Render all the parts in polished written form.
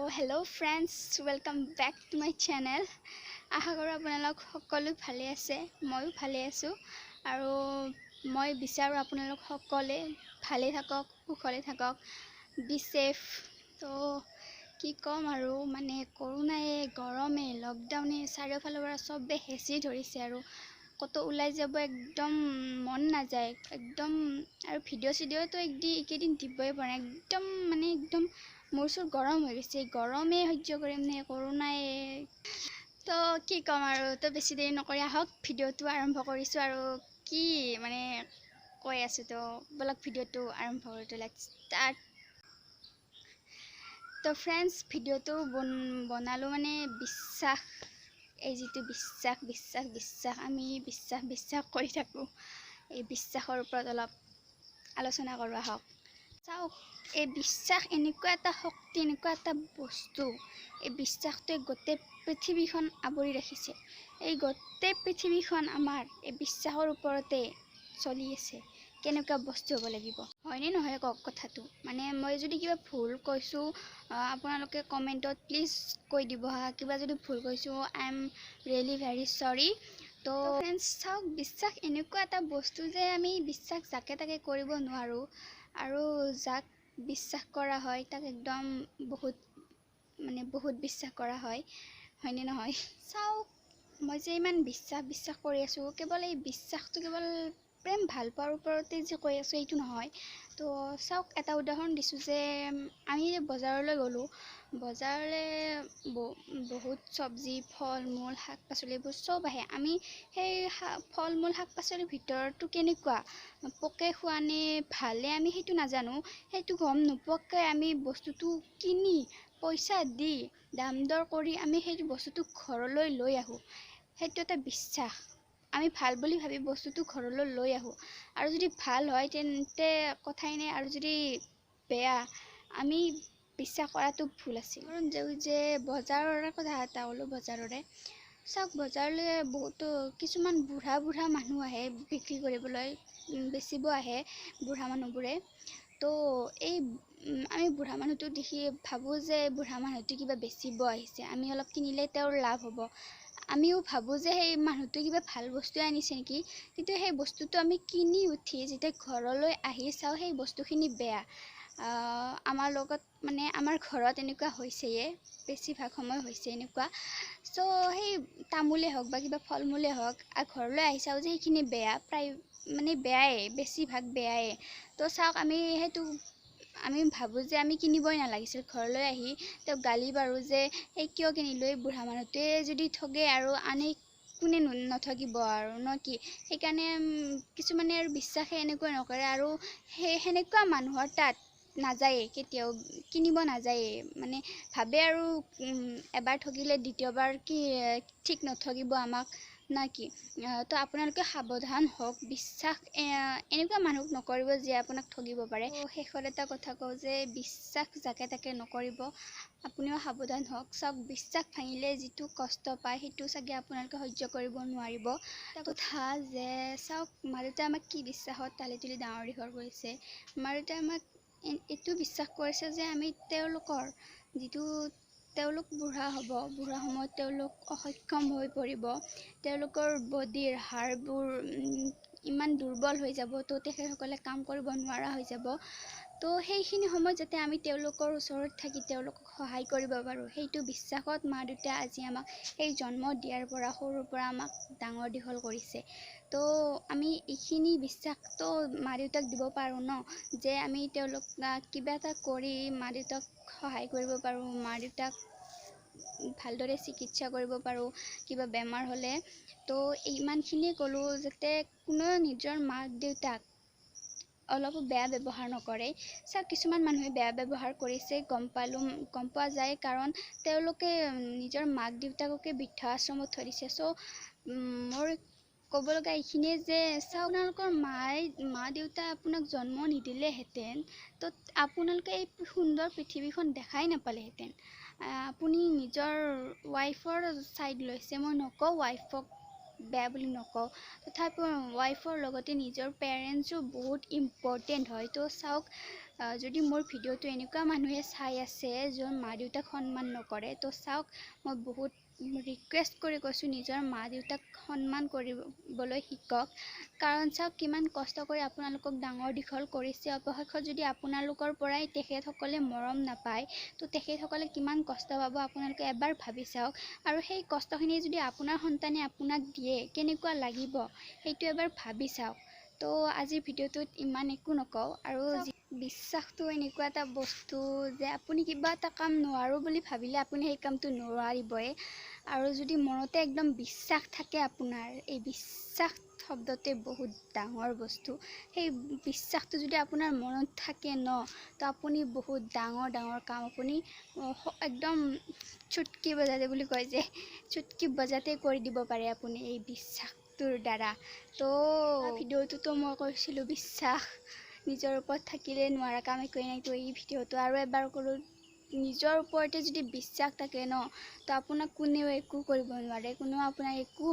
Hello friends, welcome back to my channel. আশা কৰোঁ আপোনালোক সকলো ভালে আছে, ময়ো ভালে আছোঁ আৰু মই বিচাৰোঁ আপোনালোক সকলোৱে ভালে থাকক, সুখলে থাকক, বি সেফ। তো কি ক'ম আৰু মানে কৰোনায়ে, গৰমে, লকডাউনে চাৰিওফালৰ পৰা চবে হেঁচি ধৰিছে আৰু ক'তো ওলাই যাব একদম মন নাযায় একদম। আৰু ভিডিঅ'টো এইকেইদিন দিবই পৰা নাই, একদম মোৰ চোৰ গৰম হৈ গৈছে। গৰমে সহ্য কৰিম নে কৰোনায়ে। তো কি ক'ম আৰু, তো বেছি দেৰি নকৰি আহক ভিডিঅ'টো আৰম্ভ কৰিছোঁ। আৰু কি মানে কৈ আছোঁ, তো বলক ভিডিঅ'টো আৰম্ভ কৰোঁ। Let's start. তো ফ্ৰেণ্ডছ, ভিডিঅ'টো বনালোঁ মানে বিশ্বাস, এই যিটো বিশ্বাস আমি বিশ্বাস কৰি থাকোঁ, এই বিশ্বাসৰ ওপৰত অলপ আলোচনা কৰোঁ আহক। চাওক, এই বিশ্বাস এনেকুৱা এটা শক্তি, এনেকুৱা এটা বস্তু, এই বিশ্বাসটোৱে গোটেই পৃথিৱীখন আৱৰি ৰাখিছে। এই গোটেই পৃথিৱীখন আমাৰ এই বিশ্বাসৰ ওপৰতে চলি আছে। কেনেকুৱা বস্তু হ'ব লাগিব, হয়নে নহয় কওক কথাটো। মানে মই যদি কিবা ভুল কৈছোঁ, আপোনালোকে কমেণ্টত প্লিজ কৈ দিব হা। কিবা যদি ভুল কৈছোঁ, আই এম ৰিয়েলি ভেৰি চৰি। তো ফ্ৰেণ্ডছ, চাওক, বিশ্বাস এনেকুৱা এটা বস্তু যে আমি বিশ্বাস যাকে তাকে কৰিব নোৱাৰোঁ। আৰু যাক বিশ্বাস কৰা হয় তাক একদম বহুত বিশ্বাস কৰা হয়, হয়নে নহয়। চাওক, মই যে ইমান বিশ্বাস কৰি আছোঁ, কেৱল এই বিশ্বাসটো কেৱল প্ৰেম ভাল পোৱাৰ ওপৰতে যে কৈ আছোঁ এইটো নহয়। তো চাওক, এটা উদাহৰণ দিছোঁ যে আমি বজাৰলৈ গ'লোঁ, বজাৰলৈ বহুত চব্জি, ফল মূল, শাক পাচলিবোৰ চব আহে। আমি সেই ফল মূল শাক পাচলিৰ ভিতৰতো কেনেকুৱা পোকে খোৱা নে ভালে আমি সেইটো নাজানো। সেইটো গম নোপোৱাকৈ আমি বস্তুটো কিনি পইচা দি দাম দৰ কৰি আমি সেইটো বস্তুটো ঘৰলৈ লৈ আহোঁ। সেইটো এটা বিশ্বাস। আমি ভাল বুলি ভাবি বস্তুটো ঘৰলৈ লৈ আহোঁ, আৰু যদি ভাল হয় তেন্তে কথাই নাই, আৰু যদি বেয়া আমি বিশ্বাস কৰাটো ভুল আছিল। কাৰণ যে বজাৰৰ কথা এটা ক'লোঁ, বজাৰৰে চাওক, বজাৰলৈ বহুতো কিছুমান বুঢ়া মানুহ আহে বিক্ৰী কৰিবলৈ, বেচিব আহে বুঢ়া মানুহবোৰে। তো এই আমি বুঢ়া মানুহটোক দেখি ভাবোঁ যে বুঢ়া মানুহটো কিবা বেচিব আহিছে, আমি অলপ কিনিলে তেওঁৰ লাভ হ'ব। আমিও ভাবোঁ যে সেই মানুহটোৱে কিবা ভাল বস্তুৱে আনিছে নেকি। কিন্তু সেই বস্তুটো আমি কিনি উঠি যেতিয়া ঘৰলৈ আহি চাওঁ, সেই বস্তুখিনি বেয়া। আমাৰ লগত মানে আমাৰ ঘৰত এনেকুৱা হৈছেয়ে, বেছিভাগ সময় হৈছে এনেকুৱা। চ' সেই তামোলে হওক বা কিবা ফল মূলে হওক, ঘৰলৈ আহি চাওঁ যে সেইখিনি বেয়া, প্ৰায় মানে বেয়াই, বেছিভাগ বেয়াই। তো চাওক, আমি ভাবোঁ যে আমি কিনিবই নালাগিছিল। ঘৰলৈ আহি তেওঁক গালি পাৰোঁ যে এই কিয় কিনিলোঁ, এই বুঢ়া মানুহটোৱে যদি ঠগে আৰু আনে কোনে নঠগিব আৰু ন কি। সেইকাৰণে কিছুমানে আৰু বিশ্বাসে এনেকুৱা নকৰে, আৰু সেনেকুৱা মানুহৰ তাত নাযায়েই, কেতিয়াও কিনিব নাযায়েই। মানে ভাবে আৰু এবাৰ ঠগিলে দ্বিতীয়বাৰ কি ঠিক নঠগিব আমাক না কি। তো আপোনালোকে সাৱধান হওক, বিশ্বাস এনেকুৱা মানুহক নকৰিব যিয়ে আপোনাক ঠগিব পাৰে। শেষত এটা কথা কওঁ যে বিশ্বাস যাকে তাকে নকৰিব, আপুনিও সাৱধান হওক। চাওক, বিশ্বাস ভাঙিলে যিটো কষ্ট পায় সেইটো চাগে আপোনালোকে সহ্য কৰিব নোৱাৰিব। এটা কথা যে চাওক, মা দেউতাই আমাক কি বিশ্বাসত তালি তুলি ডাঙৰ দীঘল কৰিছে। মা দেউতাই আমাক এইটো বিশ্বাস কৰিছে যে আমি তেওঁলোক বুঢ়া হ'ব, বুঢ়া সময়ত তেওঁলোক অসক্ষম হৈ পৰিব, তেওঁলোকৰ বডিৰ হাড়বোৰ ইমান দুৰ্বল হৈ যাব, তো তেখেতসকলে কাম কৰিব নোৱাৰা হৈ যাব। তো সেইখিনি সময়ত যাতে আমি তেওঁলোকৰ ওচৰত থাকি তেওঁলোকক সহায় কৰিব পাৰোঁ, সেইটো বিশ্বাসত মা দেউতাই আজি আমাক সেই জন্ম দিয়াৰ পৰা, সৰুৰ পৰা আমাক ডাঙৰ দীঘল কৰিছে। তো আমি এইখিনি বিশ্বাসটো মা দেউতাক দিব পাৰোঁ ন, যে আমি তেওঁলোক কিবা এটা কৰি মা দেউতাক সহায় কৰিব পাৰোঁ, মা দেউতাক ভালদৰে চিকিৎসা কৰিব পাৰোঁ কিবা বেমাৰ হ'লে। তো ইমানখিনিয়ে ক'লোঁ, যাতে কোনেও নিজৰ মাক দেউতাক অলপো বেয়া ব্যৱহাৰ নকৰে। চাওক, কিছুমান মানুহে বেয়া ব্যৱহাৰ কৰিছে, গম পোৱা যায়, কাৰণ তেওঁলোকে নিজৰ মাক দেউতাককে বৃদ্ধ আশ্ৰমত থৈ দিছে। চ' মোৰ ক'ব লগা এইখিনিয়ে যে চাওক, আপোনালোকৰ মা দেউতাই আপোনাক জন্ম নিদিলেহেঁতেন, তো আপোনালোকে এই সুন্দৰ পৃথিৱীখন দেখাই নাপালেহেঁতেন। আপুনি নিজৰ ৱাইফৰ ছাইড লৈছে, মই নকওঁ ৱাইফক বেয়া বুলি নকওঁ, তথাপিও ৱাইফৰ লগতে নিজৰ পেৰেণ্টছো বহুত ইম্পৰ্টেণ্ট হয়। তো চাওক, যদি মোৰ ভিডিঅ'টো এনেকুৱা মানুহে চাই আছে যোন মা দেউতাক সন্মান নকৰে, তো চাওক মই বহুত ৰিকুৱেষ্ট কৰি কৈছোঁ নিজৰ মা দেউতাক সন্মান কৰিবলৈ শিকক। কাৰণ চাওক কিমান কষ্ট কৰি আপোনালোকক ডাঙৰ দীঘল কৰিছে, অৱশেষত যদি আপোনালোকৰ পৰাই তেখেতসকলে মৰম নাপায় তো তেখেতসকলে কিমান কষ্ট পাব আপোনালোকে এবাৰ ভাবি চাওক। আৰু সেই কষ্টখিনি যদি আপোনাৰ সন্তানে আপোনাক দিয়ে কেনেকুৱা লাগিব সেইটো এবাৰ ভাবি চাওক। তো আজিৰ ভিডিঅ'টোত ইমান একো নকওঁ। আৰু বিশ্বাসটো এনেকুৱা এটা বস্তু যে আপুনি কিবা এটা কাম নোৱাৰোঁ বুলি ভাবিলে আপুনি সেই কামটো নোৱাৰিবই। আৰু যদি মনতে একদম বিশ্বাস থাকে আপোনাৰ, এই বিশ্বাস শব্দটোৱে বহুত ডাঙৰ বস্তু। সেই বিশ্বাসটো যদি আপোনাৰ মনত থাকে ন, তো আপুনি বহুত ডাঙৰ ডাঙৰ কাম আপুনি একদম চুটকি বজাতে বুলি কয় যে, চুটকি বজাতে কৰি দিব পাৰে আপুনি এই বিশ্বাসটোৰ দ্বাৰা। তো ভিডিঅ'টোতো মই কৈছিলোঁ বিশ্বাস নিজৰ ওপৰত থাকিলে নোৱাৰা কাম একোৱেই নাই। তো এই ভিডিঅ'টো আৰু এবাৰ ক'লোঁ, নিজৰ ওপৰতে যদি বিশ্বাস থাকে ন, তো আপোনাক কোনেও একো কৰিব নোৱাৰে, কোনেও আপোনাক একো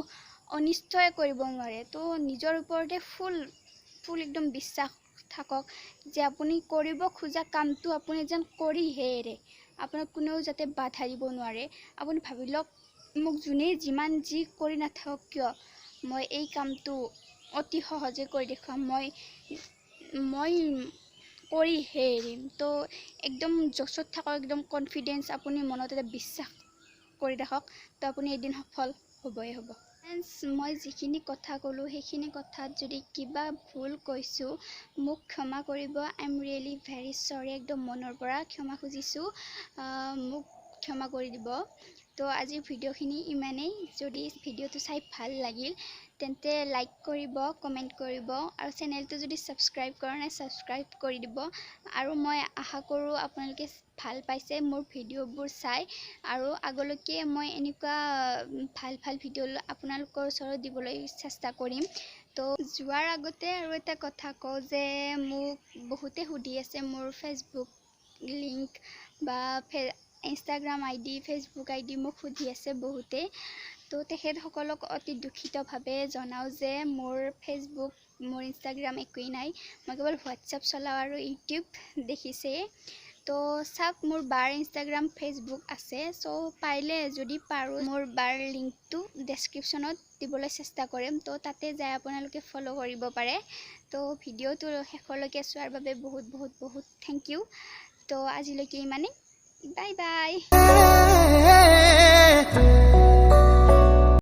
অনিষ্টই কৰিব নোৱাৰে। তো নিজৰ ওপৰতে ফুল একদম বিশ্বাস থাকক যে আপুনি কৰিব খোজা কামটো আপুনি যেন কৰিহে এৰে, আপোনাক কোনেও যাতে বাধা দিব নোৱাৰে। আপুনি ভাবি লওক মোক যোনেই যিমান যি কৰি নাথাকক কিয় মই এই কামটো অতি সহজে কৰি দেখুৱাম, মই কৰিহে এৰিম। তো একদম জছত থাকক, একদম কনফিডেঞ্চ, আপুনি মনত এটা বিশ্বাস কৰি ৰাখক, তো আপুনি এদিন সফল হ'বই হ'ব। ফ্ৰেণ্ডছ, মই যিখিনি কথা ক'লোঁ সেইখিনি কথাত যদি কিবা ভুল কৈছোঁ মোক ক্ষমা কৰিব। আই এম ৰিয়েলি ভেৰি চৰি, একদম মনৰ পৰা ক্ষমা খুজিছোঁ, মোক ক্ষমা কৰি দিব। তো আজিৰ ভিডিঅ'খিনি ইমানেই। যদি ভিডিঅ'টো চাই ভাল লাগিল তেন্তে লাইক কৰিব, কমেণ্ট কৰিব, আৰু চেনেলটো যদি ছাবস্ক্ৰাইব কৰা নাই ছাবস্ক্ৰাইব কৰি দিব। আৰু মই আশা কৰোঁ আপোনালোকে ভাল পাইছে মোৰ ভিডিঅ'বোৰ চাই, আৰু আগলৈকে মই এনেকুৱা ভাল ভাল ভিডিঅ' আপোনালোকৰ ওচৰত দিবলৈ চেষ্টা কৰিম। তো যোৱাৰ আগতে আৰু এটা কথা কওঁ যে মোক বহুতে সুধি আছে মোৰ ফেচবুক লিংক বা ইনষ্টাগ্ৰাম ID, ফেচবুক ID মোক সুধি আছে বহুতে। তো তেখেতসকলক অতি দুখিতভাৱে জনাওঁ যে মোৰ ফেচবুক, মোৰ ইনষ্টাগ্ৰাম একোৱেই নাই, মই কেৱল হোৱাটছআপ চলাওঁ আৰু ইউটিউব দেখিছেই। তো চাওক মোৰ বাৰ ইনষ্টাগ্ৰাম ফেচবুক আছে, চ' পাৰিলে যদি পাৰোঁ মোৰ বাৰ লিংকটো ডেছক্ৰিপশ্যনত দিবলৈ চেষ্টা কৰিম। তো তাতে যাই আপোনালোকে ফ'ল' কৰিব পাৰে। তো ভিডিঅ'টো শেষলৈকে চোৱাৰ বাবে বহুত বহুত বহুত থেংক ইউ। তো আজিলৈকে ইমানেই, বাই বাই।